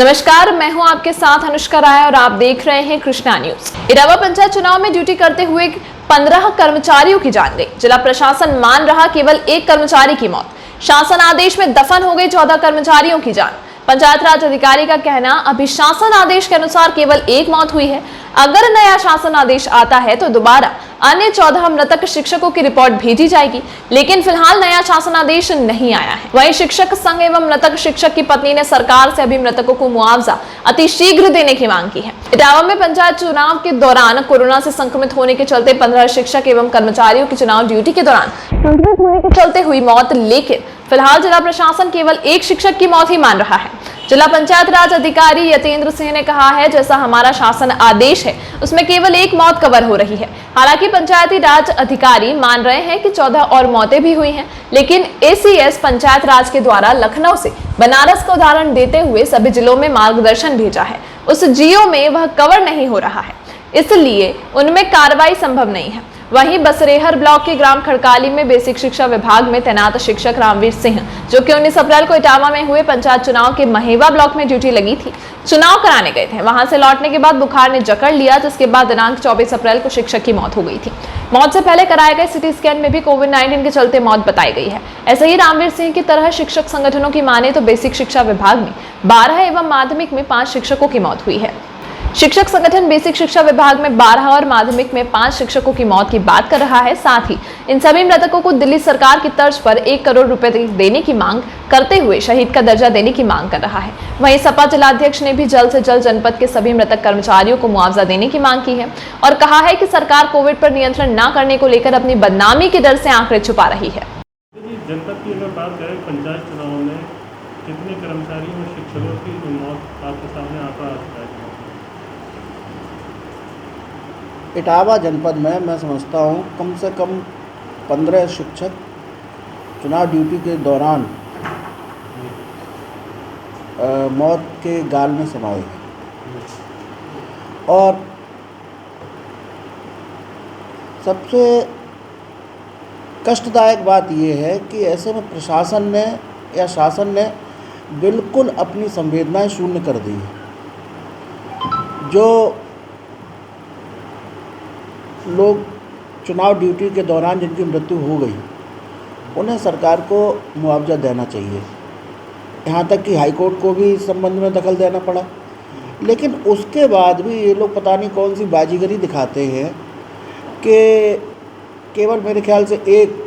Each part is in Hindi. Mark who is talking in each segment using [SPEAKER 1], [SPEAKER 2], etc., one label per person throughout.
[SPEAKER 1] नमस्कार, मैं हूं आपके साथ अनुष्का राय और आप देख रहे हैं कृष्णा न्यूज। इटावा पंचायत चुनाव में ड्यूटी करते हुए 15 कर्मचारियों की जान गई। जिला प्रशासन मान रहा केवल एक कर्मचारी की मौत। शासन आदेश में दफन हो गई 14 कर्मचारियों की जान। पंचायत राज अधिकारी का कहना, अभी शासन आदेश के अनुसार केवल एक मौत हुई है। अगर नया शासन आदेश आता है तो दोबारा अन्य 14 मृतक शिक्षकों की रिपोर्ट भेजी जाएगी, लेकिन फिलहाल नया शासन आदेश नहीं आया है। वहीं शिक्षक संघ एवं मृतक शिक्षक की पत्नी ने सरकार से अभी मृतकों को मुआवजा अतिशीघ्र देने की मांग की है। इटावा में पंचायत चुनाव के दौरान कोरोना से संक्रमित होने के चलते 15 शिक्षक एवं कर्मचारियों की चुनाव ड्यूटी के दौरान संक्रमित होने के चलते हुई मौत, लेकिन फिलहाल जिला प्रशासन केवल एक शिक्षक की मौत ही मान रहा है। जिला पंचायत राज अधिकारी यतेंद्र सिंह ने कहा है, जैसा हमारा शासन आदेश है उसमें केवल एक मौत कवर हो रही है। हालांकि पंचायती राज अधिकारी मान रहे हैं कि 14 और मौतें भी हुई हैं, लेकिन एसीएस पंचायत राज के द्वारा लखनऊ से बनारस का उदाहरण देते हुए सभी जिलों में मार्गदर्शन भेजा है। उस जियो में वह कवर नहीं हो रहा है, इसलिए उनमें कार्रवाई संभव नहीं है। वहीं बसरेहर ब्लॉक के ग्राम खड़काली में बेसिक शिक्षा विभाग में तैनात शिक्षक रामवीर सिंह, जो कि 19 अप्रैल को इटावा में हुए पंचायत चुनाव के महेवा ब्लॉक में ड्यूटी लगी थी, चुनाव कराने गए थे। वहां से लौटने के बाद बुखार ने जकड़ लिया, जिसके बाद दिनांक 24 अप्रैल को शिक्षक की मौत हो गई थी। मौत से पहले कराए गए सिटी स्कैन में भी कोविड-19 के चलते मौत बताई गई है। ऐसे ही रामवीर सिंह की तरह शिक्षक संगठनों की माने तो बेसिक शिक्षा विभाग में 12 एवं माध्यमिक में 5 शिक्षकों की मौत हुई है। शिक्षक संगठन बेसिक शिक्षा विभाग में 12 और माध्यमिक में 5 शिक्षकों की मौत की बात कर रहा है। साथ ही इन सभी मृतकों को दिल्ली सरकार की तर्ज पर 1 करोड़ रुपए देने की मांग करते हुए शहीद का दर्जा देने की मांग कर रहा है। वहीं सपा जिलाध्यक्ष ने भी जल्द से जल्द जनपद के सभी मृतक कर्मचारियों को मुआवजा देने की मांग की है और कहा है कि सरकार कोविड पर नियंत्रण न करने को लेकर अपनी बदनामी के डर से आंकड़े छुपा रही है।
[SPEAKER 2] जनपद की अगर बात करें, पंचायत चुनाव में कितने कर्मचारियों और शिक्षकों की मौत आपके सामने आता है?
[SPEAKER 3] इटावा जनपद में मैं समझता हूँ कम से कम 15 शिक्षक चुनाव ड्यूटी के दौरान मौत के गाल में समाये हैं। और सबसे कष्टदायक बात यह है कि ऐसे में प्रशासन ने या शासन ने बिल्कुल अपनी संवेदनाएं शून्य कर दी हैं। जो लोग चुनाव ड्यूटी के दौरान जिनकी मृत्यु हो गई, उन्हें सरकार को मुआवजा देना चाहिए। यहाँ तक कि हाई कोर्ट को भी इस संबंध में दखल देना पड़ा, लेकिन उसके बाद भी ये लोग पता नहीं कौन सी बाजीगरी दिखाते हैं कि केवल मेरे ख्याल से एक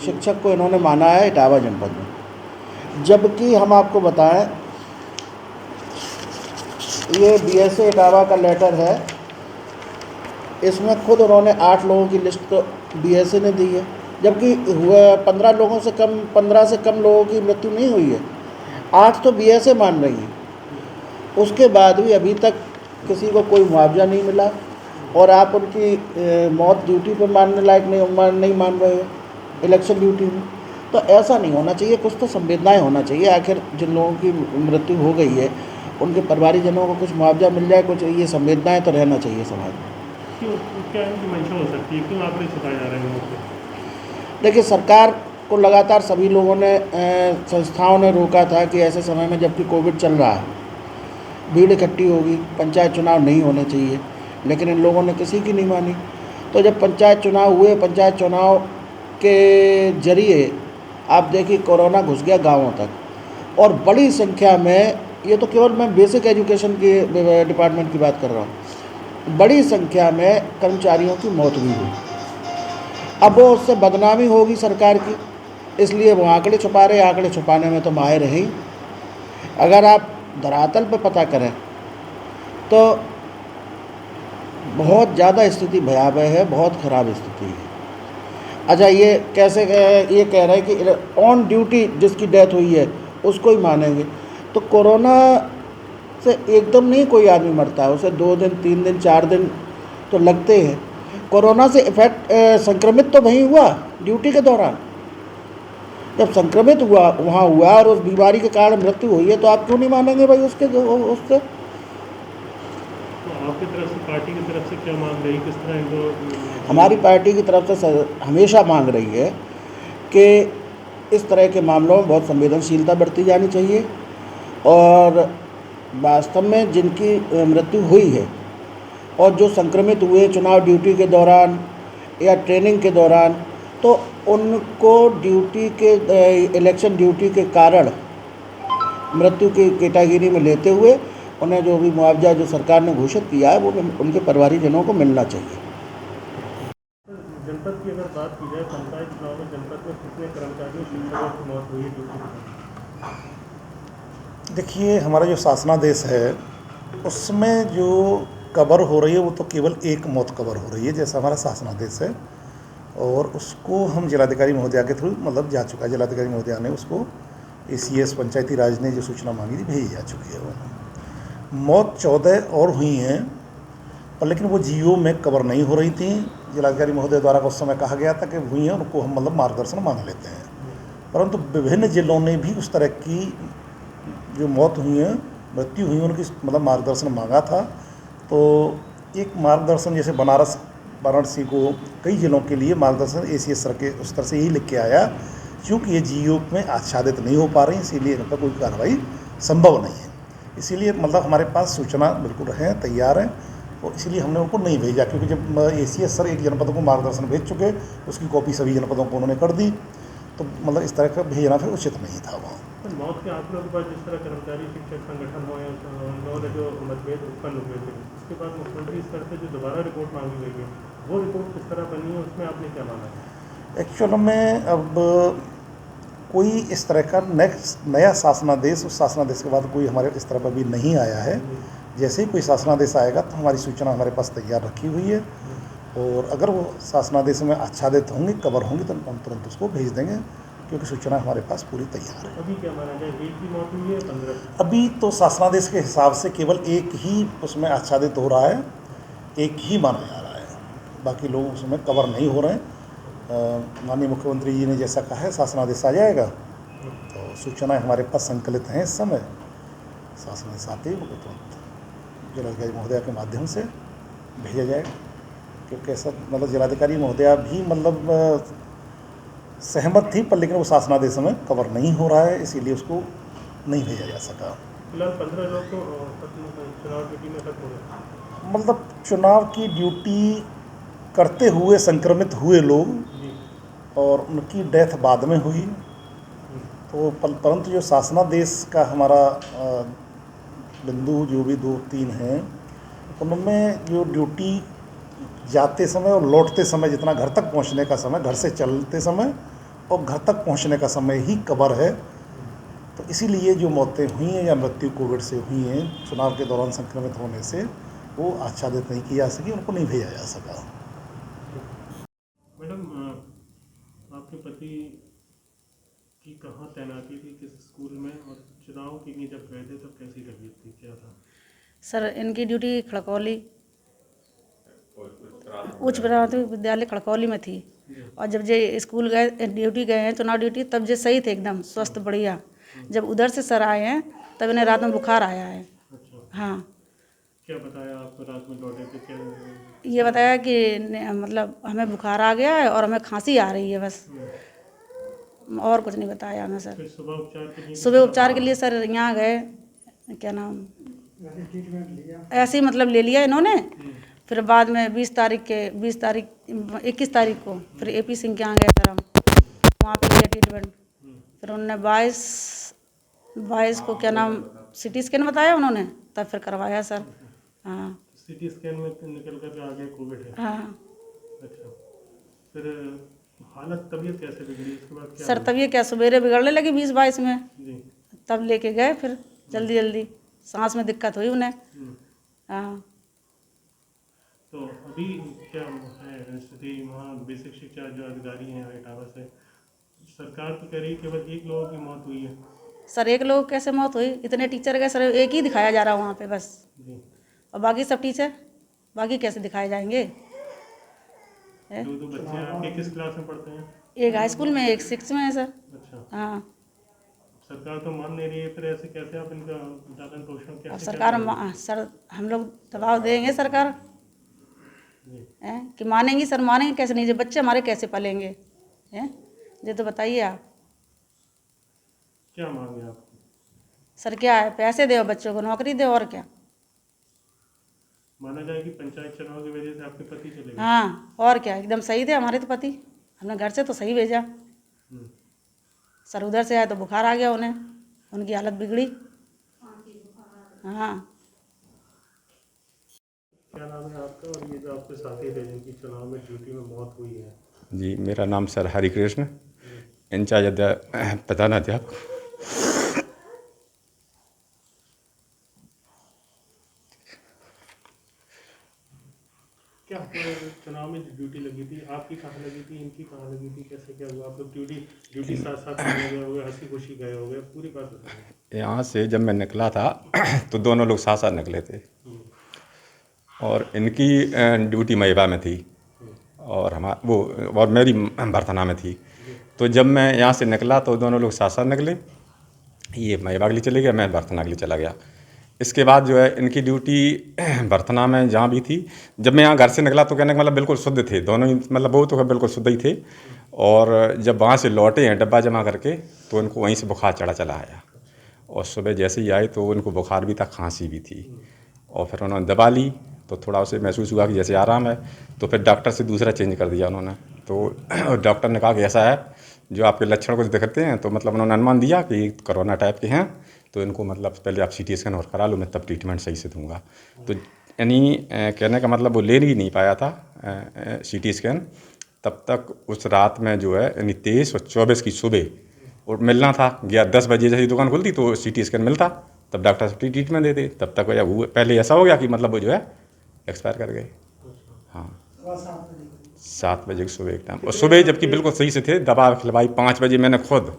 [SPEAKER 3] शिक्षक को इन्होंने माना है इटावा जनपद में। जबकि हम आपको बताएं, ये बीएसए इटावा का लेटर है, इसमें खुद उन्होंने 8 लोगों की लिस्ट तो बीएसए ने दी है, जबकि 15 से कम लोगों की मृत्यु नहीं हुई है। 8 तो बीएसए मान रही है। उसके बाद भी अभी तक किसी को कोई मुआवजा नहीं मिला और आप उनकी मौत ड्यूटी पर मानने लायक नहीं मान रहे हो, इलेक्शन ड्यूटी में। तो ऐसा नहीं होना चाहिए। कुछ तो संवेदनाएं होना चाहिए। आखिर जिन लोगों की मृत्यु हो गई है उनके परिवारीजनों को कुछ मुआवजा मिल जाए, कुछ ये संवेदनाएँ तो रहना चाहिए समाज में।
[SPEAKER 2] क्या इनकी मंशा हो सकती है? क्यों आंकड़े छुपाए जा रहे हैं?
[SPEAKER 3] देखिए, सरकार को लगातार सभी लोगों ने संस्थाओं ने रोका था कि ऐसे समय में जबकि कोविड चल रहा है, भीड़ इकट्ठी होगी, पंचायत चुनाव नहीं होने चाहिए, लेकिन इन लोगों ने किसी की नहीं मानी। तो जब पंचायत चुनाव हुए, पंचायत चुनाव के जरिए आप देखिए कोरोना घुस गया गाँवों तक और बड़ी संख्या में, ये तो केवल मैं बेसिक एजुकेशन के डिपार्टमेंट की बात कर रहा हूँ, बड़ी संख्या में कर्मचारियों की मौत भी हुई। अब वो उससे बदनामी होगी सरकार की, इसलिए वो आंकड़े छुपा रहे। आंकड़े छुपाने में तो माहिर हैं ही। अगर आप धरातल पर पता करें तो बहुत ज़्यादा स्थिति भयावह है, बहुत ख़राब स्थिति है। अच्छा, ये कैसे ये कह रहे हैं कि ऑन ड्यूटी जिसकी डेथ हुई है उसको ही मानेंगे? तो कोरोना से एकदम नहीं कोई आदमी मरता है, उसे 2 दिन 3 दिन 4 दिन तो लगते हैं। कोरोना से संक्रमित तो वहीं हुआ ड्यूटी के दौरान। जब संक्रमित हुआ वहाँ हुआ और उस बीमारी के कारण मृत्यु हुई है, तो आप क्यों नहीं मानेंगे भाई उससे?
[SPEAKER 2] तो आपकी तरफ से, पार्टी की तरफ से क्या मांग रही, किस तरह इनको?
[SPEAKER 3] हमारी पार्टी की तरफ से हमेशा मांग रही है कि इस तरह के मामलों में बहुत संवेदनशीलता बरती जानी चाहिए और वास्तव में जिनकी मृत्यु हुई है और जो संक्रमित हुए चुनाव ड्यूटी के दौरान या ट्रेनिंग के दौरान, तो उनको ड्यूटी के इलेक्शन ड्यूटी के कारण मृत्यु की कैटेगरी में लेते हुए उन्हें जो भी मुआवजा जो सरकार ने घोषित किया है वो उनके परिवारीजनों को मिलना चाहिए।
[SPEAKER 2] जनपद की अगर बात की जाए, पंचायत चुनाव में जनपद में कितने कर्मचारियों शिक्षकों की मौत हुई है ड्यूटी पर?
[SPEAKER 4] देखिए, हमारा जो शासनादेश है उसमें जो कवर हो रही है वो तो केवल एक मौत कवर हो रही है, जैसा हमारा शासनादेश है, और उसको हम जिलाधिकारी महोदया के थ्रू मतलब जा चुका है। जिलाधिकारी महोदया ने उसको ACS पंचायती राज ने जो सूचना मांगी थी भेजी जा चुकी है। वो मौत 14 और हुई हैं, पर लेकिन वो GO में कवर नहीं हो रही थी। जिलाधिकारी महोदय द्वारा उस समय कहा गया था कि हुई हैं, उनको हम मतलब मार्गदर्शन मांग लेते हैं, परंतु विभिन्न जिलों ने भी उस तरह की जो मौत हुई हैं, मृत्यु हुई, उनकी मतलब मार्गदर्शन मांगा था। तो एक मार्गदर्शन जैसे वाराणसी को कई जिलों के लिए मार्गदर्शन ACS सर के उस तरह से ही लिख के आया, क्योंकि ये GO में आच्छादित नहीं हो पा रही, इसीलिए इन पर कोई कार्रवाई संभव नहीं है। इसीलिए मतलब हमारे पास सूचना बिल्कुल है, तैयार है, और इसीलिए हमने उनको नहीं भेजा, क्योंकि जब ACS सर एक जनपद को मार्गदर्शन भेज चुके, उसकी कॉपी सभी जनपदों को उन्होंने कर दी, तो मतलब इस तरह का भेजना फिर उचित नहीं था वहाँ।
[SPEAKER 2] तो मौत के आंकड़ों के बाद जिस तरह कर्मचारी शिक्षक संगठन हो या उन्होंने जो मतभेद उत्पन्न हुए थे, उसके बाद मुख्यमंत्री स्तर से जो दोबारा रिपोर्ट मांगी गई है, वो रिपोर्ट किस तरह बनी है, उसमें आपने क्या माना है?
[SPEAKER 4] एक्चुअल में अब कोई इस तरह का नया शासनादेश, उस शासनादेश के बाद कोई हमारे इस तरह पर भी नहीं आया है। जैसे ही कोई शासनादेश आएगा तो हमारी सूचना हमारे पास तैयार रखी हुई है, और अगर वो शासनादेश में आच्छादित होंगे, कवर होंगे, तो हम तुरंत उसको भेज देंगे, क्योंकि सूचना हमारे पास पूरी तैयार है।
[SPEAKER 2] अभी क्या माना जाए, एक की मौत हुई है 15?
[SPEAKER 4] अभी तो शासनादेश के हिसाब से केवल एक ही उसमें आच्छादित हो रहा है, एक ही माना जा रहा है, बाकी लोग उसमें कवर नहीं हो रहे हैं। माननीय मुख्यमंत्री जी ने जैसा कहा है, शासनादेश आ जाएगा तो सूचनाएं हमारे पास संकलित हैं इस समय। शासनादेश आते ही वो तुरंत जिलाधिकारी महोदया के माध्यम से भेजा जाएगा, क्योंकि ऐसा मतलब जिलाधिकारी महोदया भी मतलब सहमत थी, पर लेकिन वो शासनादेश में कवर नहीं हो रहा है, इसीलिए उसको नहीं भेजा जा सका।
[SPEAKER 2] फिलहाल 15 लोग तो चुनाव ड्यूटी में खत्म हो गए,
[SPEAKER 4] मतलब चुनाव की ड्यूटी करते हुए संक्रमित हुए लोग, और उनकी डेथ बाद में हुई। तो परंतु जो शासनादेश का हमारा बिंदु जो भी 2-3 हैं, उनमें जो ड्यूटी जाते समय और लौटते समय जितना घर तक पहुंचने का समय, घर से चलते समय और घर तक पहुंचने का समय ही कवर है। तो इसीलिए जो मौतें हुई हैं या मृत्यु कोविड से हुई हैं चुनाव के दौरान संक्रमित होने से, वो आच्छादित नहीं की जा सकी, उनको नहीं भेजा जा सका।
[SPEAKER 2] मैडम, आपके पति की कहाँ तैनाती थी, किस स्कूल में, और चुनाव के लिए जब गए थे तब कैसी तबीयत थी, क्या था?
[SPEAKER 5] सर, इनकी ड्यूटी खड़कौली उच्च प्राथमिक विद्यालय खड़कौली में थी, और जब जे स्कूल गए, ड्यूटी गए हैं, चुनाव ड्यूटी, तब जे सही थे, एकदम स्वस्थ बढ़िया। जब उधर से सर आए हैं तब इन्हें रात में बुखार आया है।
[SPEAKER 2] अच्छा,
[SPEAKER 5] हाँ,
[SPEAKER 2] क्या बताया आपको रात में लौटे थे? क्या
[SPEAKER 5] ये बताया कि मतलब हमें बुखार आ गया है और हमें खांसी आ रही है, बस, और कुछ नहीं बताया हमें सर।
[SPEAKER 2] फिर सुबह उपचार के लिए
[SPEAKER 5] सुबह उपचार के लिए सर यहाँ गए, क्या नाम, ऐसे ही मतलब ले लिया इन्होंने। फिर बाद में 21 तारीख को फिर AP सिंह के यहाँ गए सर हम, वहाँ पे लिया ट्रीटमेंट। फिर उन्होंने 22 को क्या नाम CT स्कैन बताया उन्होंने, तब फिर करवाया सर। हाँ,
[SPEAKER 2] CT स्कैन में निकल कर आ गया कोविड है?
[SPEAKER 5] हाँ
[SPEAKER 2] अच्छा, फिर हालत तबीयत कैसे बिगड़ी, उसके बाद क्या
[SPEAKER 5] सर,
[SPEAKER 2] हुआ?
[SPEAKER 5] तबीयत क्या सवेरे बिगड़ने लगी 20-22 में,
[SPEAKER 2] जी।
[SPEAKER 5] तब लेके गए फिर जल्दी सांस में दिक्कत हुई उन्हें। हाँ,
[SPEAKER 2] तो अभी क्या है स्थिति वहाँ? बेसिक शिक्षा जो अधिकारी हैं इटावा से, सरकार तो कह रही है केवल 1 लोगों की मौत हुई है।
[SPEAKER 5] सर 1 लोग कैसे मौत हुई, इतने टीचर गए सर, एक ही दिखाया जा रहा है वहाँ पे बस,
[SPEAKER 2] जी।
[SPEAKER 5] और बाकी सब टीचर बाकी कैसे दिखाए जाएंगे?
[SPEAKER 2] 2 बच्चे आपके किस क्लास में पढ़ते हैं?
[SPEAKER 5] एक हाई स्कूल में, एक 6 में है सर।
[SPEAKER 2] अच्छा,
[SPEAKER 5] हाँ,
[SPEAKER 2] सरकार तो मान नहीं रही है, फिर ऐसे कैसे आप इनका पालन पोषण
[SPEAKER 5] अब
[SPEAKER 2] कैसे
[SPEAKER 5] सरकार
[SPEAKER 2] करेंगे?
[SPEAKER 5] सर हम लोग दबाव देंगे सरकार
[SPEAKER 2] जी।
[SPEAKER 5] हैं कि मानेंगी सर, मानेंगे कैसे नहीं, जो बच्चे हमारे कैसे पलेंगे हैं, ये तो बताइए आप।
[SPEAKER 2] क्या मांगे आपको?
[SPEAKER 5] सर क्या है, पैसे दो बच्चों को, नौकरी दो, और क्या।
[SPEAKER 2] माना जाए कि पंचायत चुनाव की वजह से आपके पति चले गए।
[SPEAKER 5] हाँ, और क्या, एकदम सही थे हमारे तो पति, हमने घर से तो सही भेजा। सर उधर से आए तो बुखार आ गया उन्हें, उनकी हालत बिगड़ी। हाँ।
[SPEAKER 2] क्या नाम है आपका, और ये जो आपके साथी थे जिनकी चुनाव में ड्यूटी में मौत हुई है?
[SPEAKER 6] जी, मेरा नाम सर हरिकृष्ण, इंचार्ज प्रधान अध्यापक।
[SPEAKER 2] क्या चुनाव में ड्यूटी लगी थी, आपकी कहाँ लगी थी, इनकी कहाँ लगी थी, कैसे क्या हुआ? आप लोग ड्यूटी साथ साथ करने गए होंगे, हंसी खुशी गए होंगे, पूरी बात बताइए।
[SPEAKER 6] यहाँ से जब मैं निकला था तो दोनों लोग साथ साथ निकले थे, और इनकी ड्यूटी महेबा में थी और और मेरी भरथना में थी। तो जब मैं यहाँ से निकला तो दोनों लोग साथ साथ निकले, ये महेबा के लिए चले गए, मैं भरथना के लिए चला गया। इसके बाद जो है इनकी ड्यूटी भरथना में जहाँ भी थी, जब मैं यहाँ घर से निकला तो कहने का मतलब बिल्कुल शुद्ध थे दोनों ही, मतलब वो तो बिल्कुल शुद्ध ही थे। और जब वहाँ से लौटे हैं डब्बा जमा करके तो उनको वहीं से बुखार चला आया, और सुबह जैसे ही आए तो उनको बुखार भी था, खांसी भी थी, और फिर उन्होंने दवा ली तो थोड़ा उसे महसूस हुआ कि जैसे आराम है। तो फिर डॉक्टर से दूसरा चेंज कर दिया उन्होंने। तो डॉक्टर ने कहा कि ऐसा है, जो आपके लक्षण कुछ दिखते हैं, तो मतलब उन्होंने अनुमान दिया कि कोरोना टाइप के हैं, तो इनको मतलब पहले आप CT स्कैन और करा लो, मैं तब ट्रीटमेंट सही से दूंगा। तो यानी कहने का मतलब वो ले ही नहीं पाया था CT स्कैन तब तक। उस रात में जो है यानी 23 और 24 की सुबह और मिलना था, 10 बजे जैसे दुकान खुलती तो CT स्कैन मिलता, तब डॉक्टर से ट्रीटमेंट देते। तब तक पहले ऐसा हो गया कि मतलब वो जो है एक्सपायर कर गए। हाँ, 7 बजे की सुबह एक टाइम, और सुबह जबकि बिल्कुल सही से थे, दवा खिलवाई 5 बजे, मैंने खुद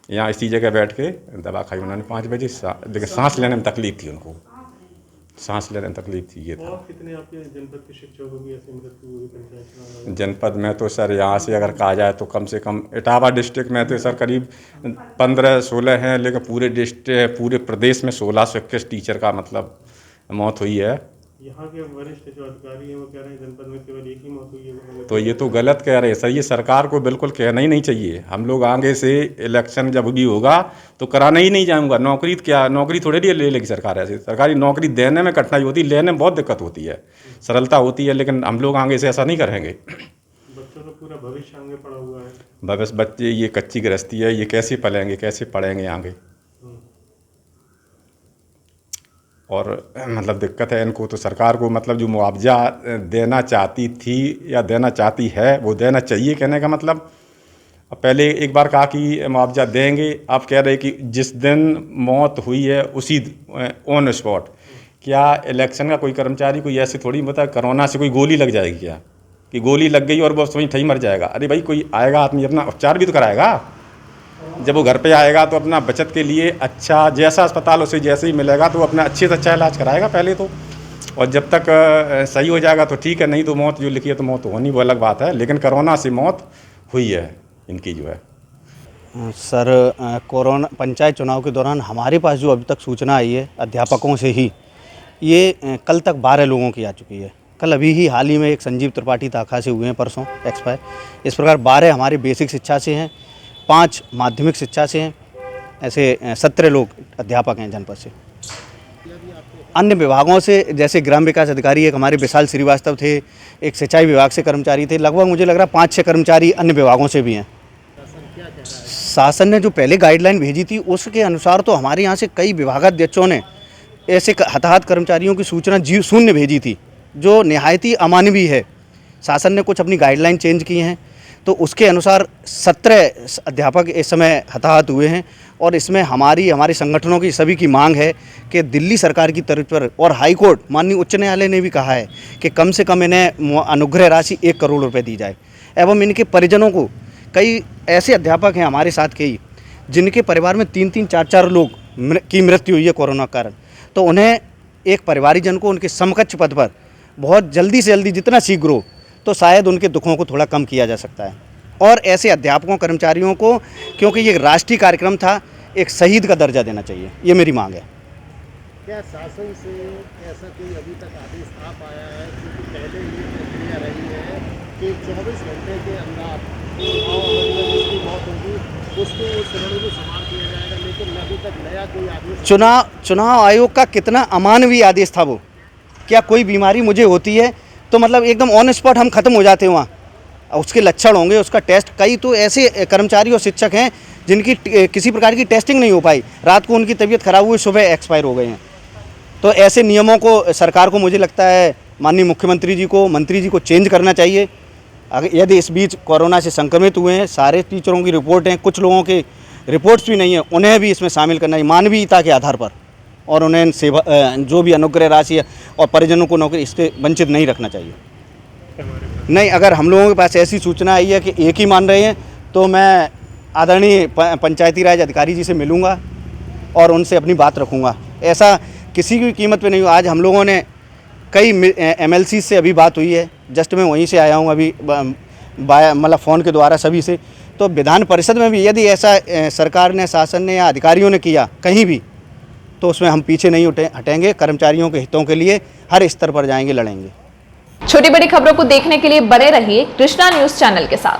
[SPEAKER 6] यहाँ इसी जगह बैठ के दवा खाई उन्होंने 5 बजे। लेकिन सांस लेने में तकलीफ थी उनको, सांस लेने में तकलीफ थी, ये था।
[SPEAKER 2] और कितने आपके जनपद के शिक्षकों की ऐसी मृत्यु हुई पंचायत चुनाव में?
[SPEAKER 6] जनपद में तो सर यहाँ से अगर कहा जाए तो कम से कम इटावा डिस्ट्रिक्ट में तो सर करीब 15-16 हैं, लेकिन पूरे प्रदेश में 16 से 21 टीचर का मतलब मौत हुई है।
[SPEAKER 2] यहाँ के वरिष्ठ जो अधिकारी हैं वो कह रहे हैं जनपद में केवल एक ही मौत हुई है।
[SPEAKER 6] तो ये तो गलत कह रहे हैं सर, ये सरकार को बिल्कुल कहना ही नहीं चाहिए। हम लोग आगे से इलेक्शन जब भी होगा तो कराना ही नहीं जाऊँगा। नौकरी थोड़ी देर ले लेगी सरकार, ऐसे सरकारी नौकरी देने में कठिनाई होती है, लेने में बहुत दिक्कत होती है, सरलता होती है, लेकिन हम लोग आगे से ऐसा नहीं करेंगे।
[SPEAKER 2] बच्चों का पूरा भविष्य आगे पड़ा हुआ है।
[SPEAKER 6] बस बच्चे, ये कच्ची गृहस्थी है, ये कैसे पलेंगे, कैसे पढ़ेंगे आगे, और मतलब दिक्कत है इनको। तो सरकार को मतलब जो मुआवजा देना चाहती थी या देना चाहती है वो देना चाहिए, कहने का मतलब। अब पहले एक बार कहा कि मुआवजा देंगे, अब कह रहे कि जिस दिन मौत हुई है उसी ऑन स्पॉट। क्या इलेक्शन का कोई कर्मचारी कोई ऐसे थोड़ी बता कोरोना से कोई गोली लग जाएगी क्या, कि गोली लग गई और वो वहीं ठही मर जाएगा? अरे भाई, कोई आएगा आदमी अपना उपचार भी तो कराएगा। जब वो घर पे आएगा तो अपना बचत के लिए अच्छा जैसा अस्पताल उसे जैसे ही मिलेगा तो अपना अच्छे से अच्छा इलाज कराएगा पहले तो, और जब तक सही हो जाएगा तो ठीक है, नहीं तो मौत जो लिखी है तो मौत होनी, वो अलग बात है। लेकिन कोरोना से मौत हुई है इनकी जो है।
[SPEAKER 7] सर, कोरोना पंचायत चुनाव के दौरान हमारे पास जो अभी तक सूचना आई है अध्यापकों से ही, ये कल तक 12 लोगों की आ चुकी है। कल अभी ही हाल ही में एक संजीव त्रिपाठी ताखा से हुए हैं, परसों एक्सपायर। इस प्रकार 12 हमारे बेसिक शिक्षा से हैं, 5 माध्यमिक शिक्षा से हैं, ऐसे 17 लोग अध्यापक हैं जनपद से। अन्य विभागों से जैसे ग्राम विकास अधिकारी एक हमारे विशाल श्रीवास्तव थे, एक सिंचाई विभाग से कर्मचारी थे, लगभग मुझे लग रहा है 5-6 कर्मचारी अन्य विभागों से भी हैं। शासन ने जो पहले गाइडलाइन भेजी थी उसके अनुसार तो हमारे यहाँ से कई विभागाध्यक्षों ने ऐसे हताहत कर्मचारियों की सूचना शून्य भेजी थी, जो निहायती अमानवीय है। शासन ने कुछ अपनी गाइडलाइन चेंज की हैं, तो उसके अनुसार 17 अध्यापक इस समय हताहत हुए हैं। और इसमें हमारे संगठनों की सभी की मांग है कि दिल्ली सरकार की तरफ पर, और हाई कोर्ट माननीय उच्च न्यायालय ने भी कहा है कि कम से कम इन्हें अनुग्रह राशि 1 करोड़ रुपए दी जाए। एवं इनके परिजनों को, कई ऐसे अध्यापक हैं हमारे साथ के ही जिनके परिवार में 3-3, 4-4 लोग की मृत्यु हुई है कोरोना के कारण, तो उन्हें एक परिवारीजन को उनके समकक्ष पद पर बहुत जल्दी से जल्दी जितना शीघ्र हो तो शायद उनके दुखों को थोड़ा कम किया जा सकता है। और ऐसे अध्यापकों कर्मचारियों को, क्योंकि ये राष्ट्रीय कार्यक्रम था, एक शहीद का दर्जा देना चाहिए, ये मेरी मांग है।
[SPEAKER 3] क्या शासन से ऐसा कोई अभी तक आदेश आ पाया है? क्योंकि पहले ये प्रक्रिया रही है कि 24 घंटे के अंदर जिसकी मौत होगी उसको उस श्रेणी को संभाल दिया जाएगा, लेकिन अभी तक नया कोई आदेश
[SPEAKER 7] चुनाव आयोग का कितना अमानवीय आदेश था वो। क्या कोई बीमारी मुझे होती है तो मतलब एकदम ऑन स्पॉट हम ख़त्म हो जाते हैं वहाँ, उसके लक्षण होंगे, उसका टेस्ट। कई तो ऐसे कर्मचारी और शिक्षक हैं जिनकी किसी प्रकार की टेस्टिंग नहीं हो पाई, रात को उनकी तबीयत खराब हुई, सुबह एक्सपायर हो गए हैं। तो ऐसे नियमों को सरकार को, मुझे लगता है माननीय मुख्यमंत्री जी को, मंत्री जी को चेंज करना चाहिए। अगर यदि इस बीच कोरोना से संक्रमित हुए हैं, सारे टीचरों की रिपोर्ट हैं, कुछ लोगों के रिपोर्ट्स भी नहीं है, उन्हें भी इसमें शामिल करना है मानवीयता के आधार पर, और उन्हें सेवा जो भी अनुग्रह राशि है और परिजनों को नौकरी इससे वंचित नहीं रखना चाहिए। नहीं, अगर हम लोगों के पास ऐसी सूचना आई है कि एक ही मान रहे हैं तो मैं आदरणीय पंचायती राज अधिकारी जी से मिलूँगा और उनसे अपनी बात रखूँगा। ऐसा किसी की कीमत पे नहीं हो। आज हम लोगों ने कई MLC से अभी बात हुई है, जस्ट मैं वहीं से आया हूँ अभी मतलब फ़ोन के द्वारा सभी से। तो विधान परिषद में भी यदि ऐसा सरकार ने, शासन ने या अधिकारियों ने किया कहीं भी, तो उसमें हम पीछे नहीं हटेंगे। कर्मचारियों के हितों के लिए हर स्तर पर जाएंगे, लड़ेंगे।
[SPEAKER 1] छोटी बड़ी खबरों को देखने के लिए बने रहिए कृष्णा न्यूज़ चैनल के साथ।